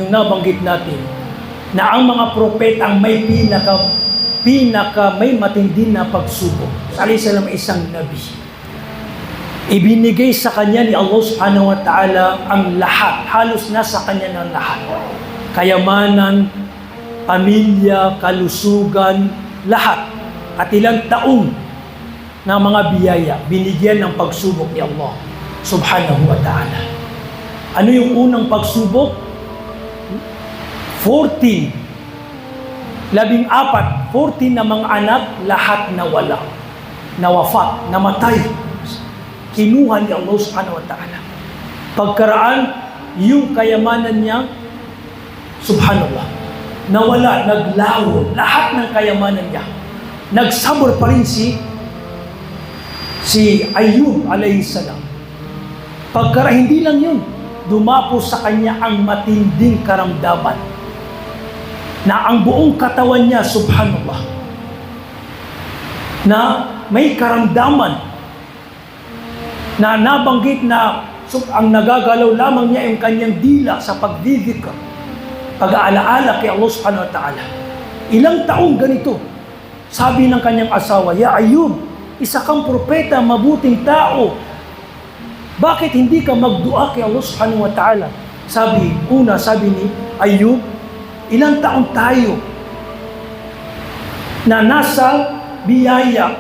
yung nabanggit natin, na ang mga propeta ang may may matindi na pagsubok. Sali sila isang nabi. Ibinigay sa kanya ni Allah subhanahu wa ta'ala ang lahat. Halos nasa kanya ng lahat. Kayamanan, pamilya, kalusugan, lahat. At ilang taon na mga biyaya, binigyan ng pagsubok ni Allah subhanahu wa ta'ala. Ano yung unang pagsubok? 14 na mga anak, lahat nawala, nawafat, namatay. Kinuha ni Allah subhanahu wa ta'ala. Pagkaraan, yung kayamanan niya, subhanallah, nawala, naglaho, lahat ng kayamanan niya. Nagsabor pa rin si Ayub alayhi salam. Hindi lang yun, dumapo sa kanya ang matinding karamdaman na ang buong katawan niya, subhanallah, na may karamdaman na nabanggit na ang nagagalaw lamang niya yung kanyang dila sa pagdidikar, pag-aalaala kay Allah subhanahu wa ta'ala. Ilang taong ganito, sabi ng kanyang asawa, "Ya Ayub, isa kang propeta, mabuting tao. Bakit hindi ka magdua kay Allah subhanahu wa ta'ala?" Sabi ni Ayub, ilang taon tayo na nasa biyaya,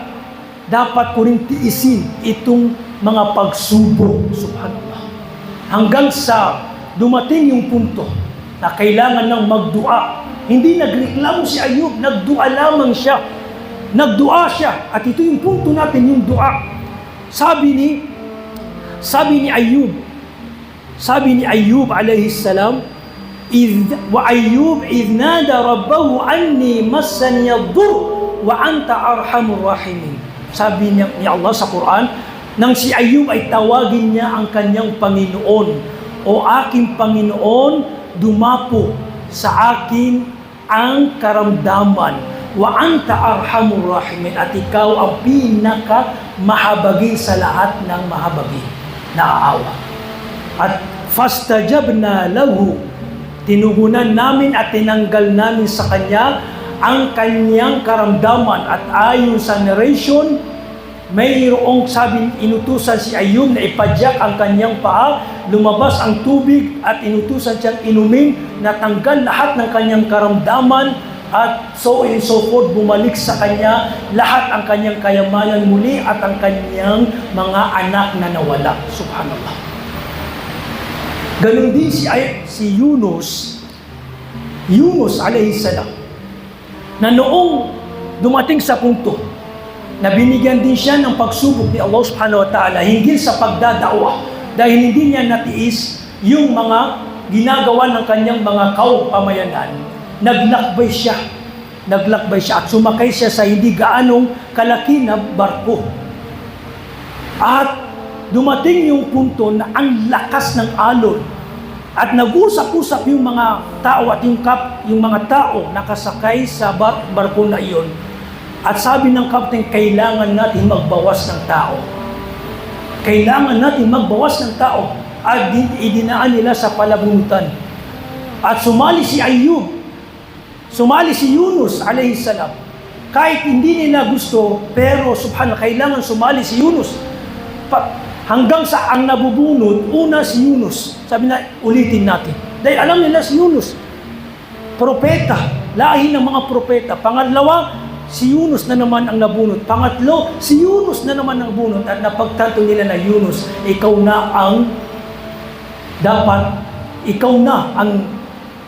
dapat ko rin tiisin itong mga pagsubok, subhanallah. Hanggang sa dumating yung punto na kailangan ng magdua. Hindi nagreklamo si Ayub, nagdua lamang siya. Nagdua siya. At ito yung punto natin, yung dua. Sabi ni Ayub alayhi salam, wa Ayub idh nada rabbahu anni massani ad-dur wa anta arhamur rahimin. Sabi niya ni Allah sa Quran, nang si Ayub ay tawagin niya ang kanyang Panginoon, "O aking Panginoon, dumapo sa akin ang karamdaman, wa anta arhamur rahimin, at ikaw ang pinaka mahabagin sa lahat ng mahabagin, naaawa." At fastajabna lahu, tinugunan namin at tinanggal namin sa kanya ang kanyang karamdaman. At ayon sa narration, mayroong inutusan si Ayub na ipadyak ang kanyang paa, lumabas ang tubig at inutusan siyang inumin, natanggal lahat ng kanyang karamdaman, at so and so forth, bumalik sa kanya lahat ang kanyang kayamanan muli at ang kanyang mga anak na nawala. Subhanallah. Ganon din si Yunus alayhi salam, na noong dumating sa punto na binigyan din siya ng pagsubok ni Allah subhanahu wa ta'ala hinggil sa pagdadawa, dahil hindi niya natiis yung mga ginagawa ng kanyang mga pamayanan. Naglakbay siya at sumakay siya sa hindi gaanong kalaki na barko. At dumating yung punto na ang lakas ng alon at nag-usap-usap yung mga tao at yung mga tao nakasakay sa barko na iyon. At sabi ng captain, kailangan natin magbawas ng tao. Kailangan natin magbawas ng tao. At idinaan nila sa palabunutan. At sumali si Yunus alayhi salam. Kahit hindi nila gusto, pero subhanallah, kailangan sumali si Yunus. Hanggang sa ang nabubunot, una si Yunus. Sabi na, ulitin natin. Dahil alam nila si Yunus, propeta, lahi ng mga propeta. Pangalawa, si Yunus na naman ang nabunot. Pangatlo, si Yunus na naman ang bunot. At napagtanto nila na Yunus, ikaw na ang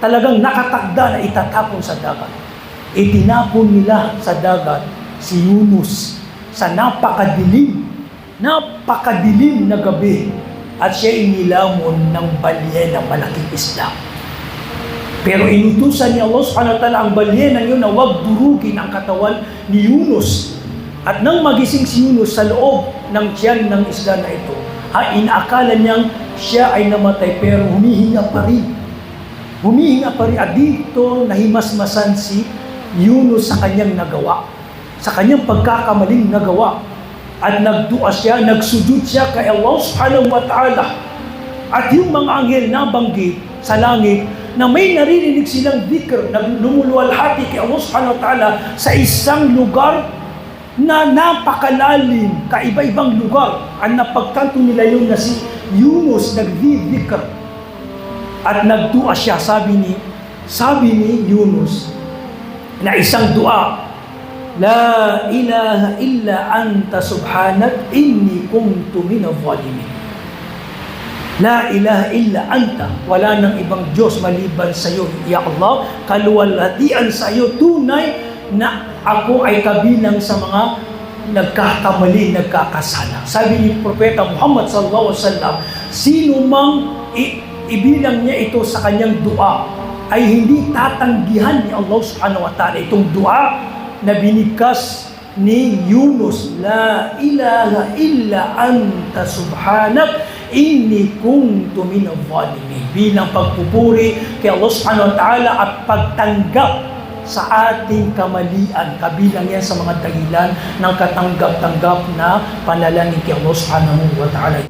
talagang nakatakda na itatapon sa dagat. Itinapon nila sa dagat si Yunus sa napakadilim na gabi. At siya inilamon ng balye ng malaking isda. Pero inutusan ni Allah subhanahu wa ta'ala ang balyena yun na huwag durugin ang katawan ni Yunus. At nang magising si Yunus sa loob ng tiyan ng isda na ito, inaakala niyang siya ay namatay, pero humihinga pa rin. At dito nahimasmasan si Yunus sa kanyang nagawa, sa kanyang pagkakamaling nagawa. At nagdua siya, nagsujud siya kay Allah subhanahu wa ta'ala. At yung mga anghel na banggit sa langit, na may naririnig silang dhikr na lumuluwalhati kay Allah subhanahu wa ta'ala sa isang lugar na napakalalim, kaiba-ibang lugar. Ang napagtanto nila yun na si Yunus nagdi-dhikr at nagdua siya. Sabi ni Yunus na isang dua, La ilaha illa anta subhanak inni kuntu minadh-dhalimin. La ilaha illa anta, wala nang ibang Diyos maliban sa iyo, ya Allah. Kaluwalhatian sa iyo, tunay na ako ay kabilang sa mga nagkakamali, nagkakasala. Sabi ni Propeta Muhammad sallallahu alaihi wasallam, sino mang ibilang niya ito sa kanyang dua ay hindi tatanggihan ni Allah subhanahu wa ta'ala itong dua na binigkas ni Yunus. La ilaha illa anta subhanak inni kuntu minadh-dhalimin. Bilang pagpupuri kay Allah subhanahu wa ta'ala at pagtanggap sa ating kamalian. Kabilang yan sa mga dahilan ng katanggap-tanggap na panalangin kay Allah subhanahu wa ta'ala.